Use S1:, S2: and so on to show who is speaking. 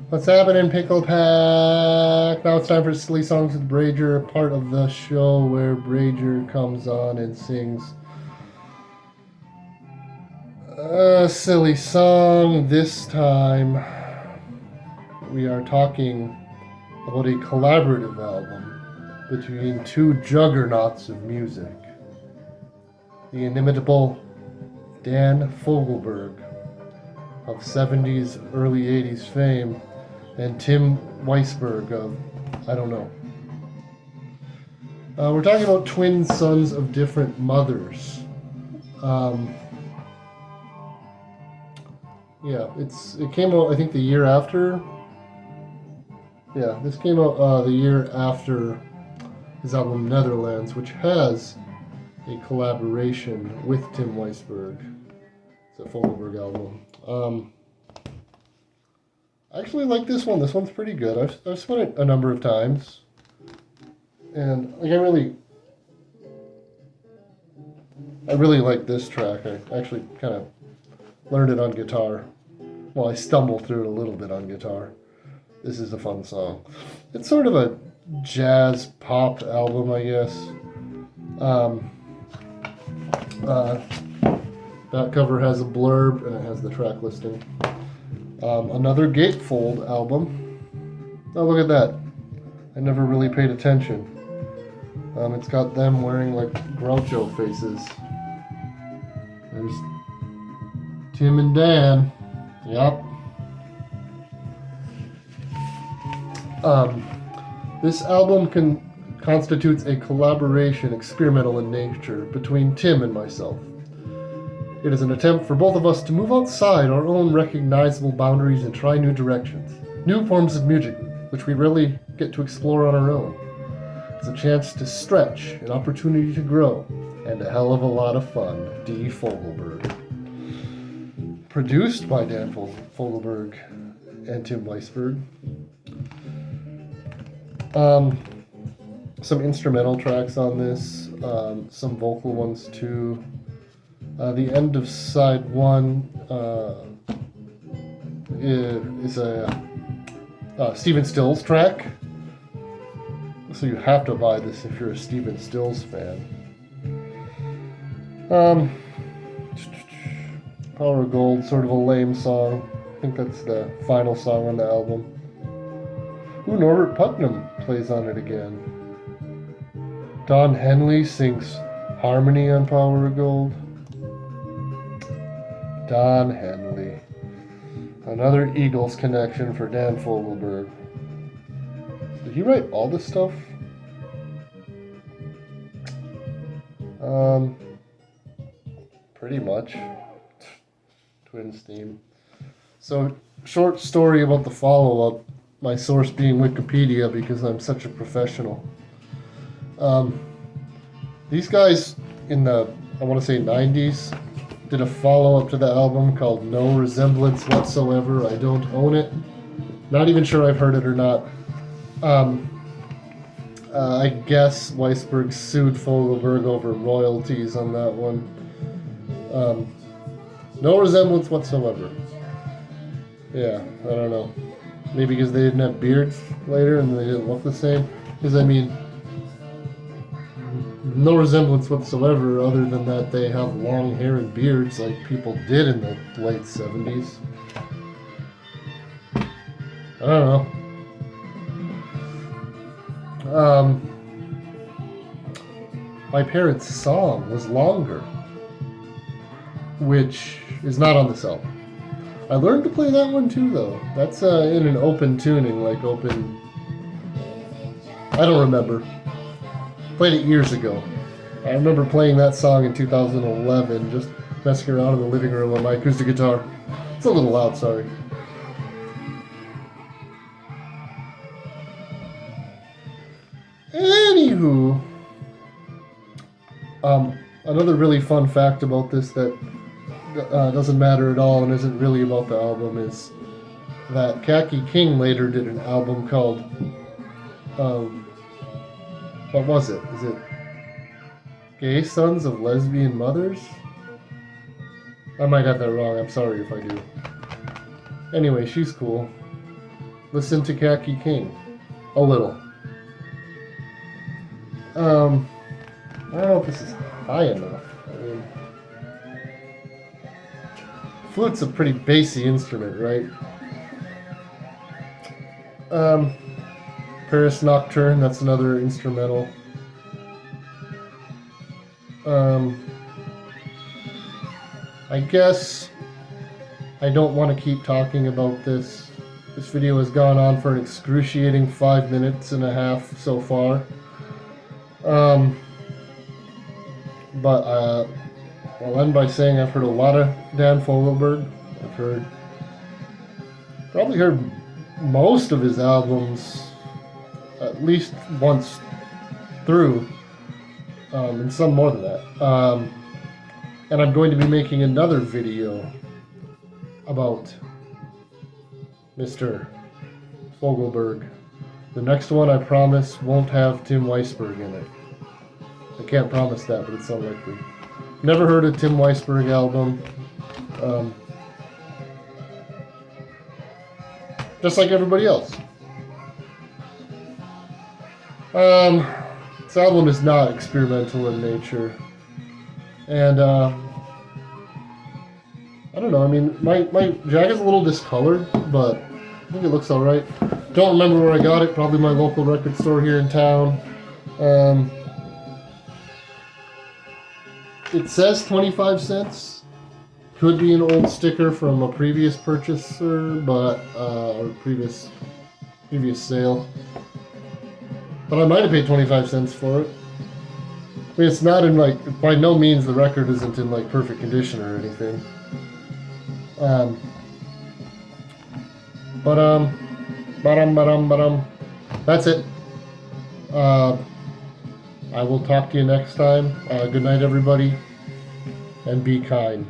S1: What's happening, Pickle Pack? Now it's time for Silly Songs with Brager, part of the show where Brager comes on and sings a silly song. This time we are talking about a collaborative album between two juggernauts of music. The inimitable Dan Fogelberg of 70s, early 80s fame, and Tim Weisberg of, I don't know. We're talking about twin sons of different mothers. It came out, I think, the year after. Yeah, this came out the year after his album Netherlands, which has a collaboration with Tim Weisberg. It's a Fogelberg album. I actually like this one. This one's pretty good. I've spun it a number of times, and like I really like this track. I actually kind of learned it on guitar. Well, I stumbled through it a little bit on guitar. This is a fun song. It's sort of a jazz pop album, I guess. That cover has a blurb and it has the track listing. Another gatefold album. Oh, look at that. I never really paid attention. It's got them wearing like Groucho faces. There's Tim and Dan. Yep. This album constitutes a collaboration, experimental in nature, between Tim and myself. It is an attempt for both of us to move outside our own recognizable boundaries and try new directions, new forms of music, which we rarely get to explore on our own. It's a chance to stretch, an opportunity to grow, and a hell of a lot of fun. D. Fogelberg. Produced by Dan Fogelberg and Tim Weisberg. Some instrumental tracks on this, some vocal ones too. The end of side one is a Stephen Stills track, so you have to buy this if you're a Stephen Stills fan. Power of Gold, sort of a lame song. I think that's the final song on the album. Ooh, Norbert Putnam plays on it again. Don Henley sings harmony on Power of Gold. Don Henley. Another Eagles connection for Dan Fogelberg. Did he write all this stuff? Pretty much. Twins theme. So, short story about the follow-up. My source being Wikipedia because I'm such a professional. These guys in the, I want to say 90s, did a follow-up to the album called No Resemblance Whatsoever. I don't own it. Not even sure I've heard it or not. I guess Weisberg sued Fogelberg over royalties on that one. No Resemblance Whatsoever. Yeah, I don't know. Maybe because they didn't have beards later and they didn't look the same. Because, I mean, no resemblance whatsoever other than that they have long hair and beards like people did in the late 70s. I don't know. My parents' song was longer, which is not on this album. I learned to play that one too, though. That's in an open tuning, like open... I don't remember. Played it years ago. I remember playing that song in 2011, just messing around in the living room on my acoustic guitar. It's a little loud, sorry. Anywho, another really fun fact about this that doesn't matter at all and isn't really about the album is that Khaki King later did an album called, what was it? Is it Gay Sons of Lesbian Mothers? I might have that wrong, I'm sorry if I do. Anyway, she's cool. listen to Khaki King. A little. I don't know if this is high enough. I mean, flute's a pretty bassy instrument, right? Paris Nocturne, that's another instrumental. I guess I don't want to keep talking about this. This video has gone on for an excruciating 5 minutes and a half so far. But I'll end by saying I've heard a lot of Dan Fogelberg. I've probably heard most of his albums at least once through, and some more than that. And I'm going to be making another video about Mr. Fogelberg. The next one, I promise, won't have Tim Weisberg in it. I can't promise that, but it's unlikely. Never heard a Tim Weisberg album. Just like everybody else. This album is not experimental in nature. And, I don't know, I mean, my jacket's a little discolored, but I think it looks alright. Don't remember where I got it, probably my local record store here in town. It says 25 cents. Could be an old sticker from a previous purchaser, but, or previous sale. But I might have paid 25 cents for it. I mean, it's not in, like, by no means the record isn't in, like, perfect condition or anything. That's it. I will talk to you next time. Good night, everybody, and be kind.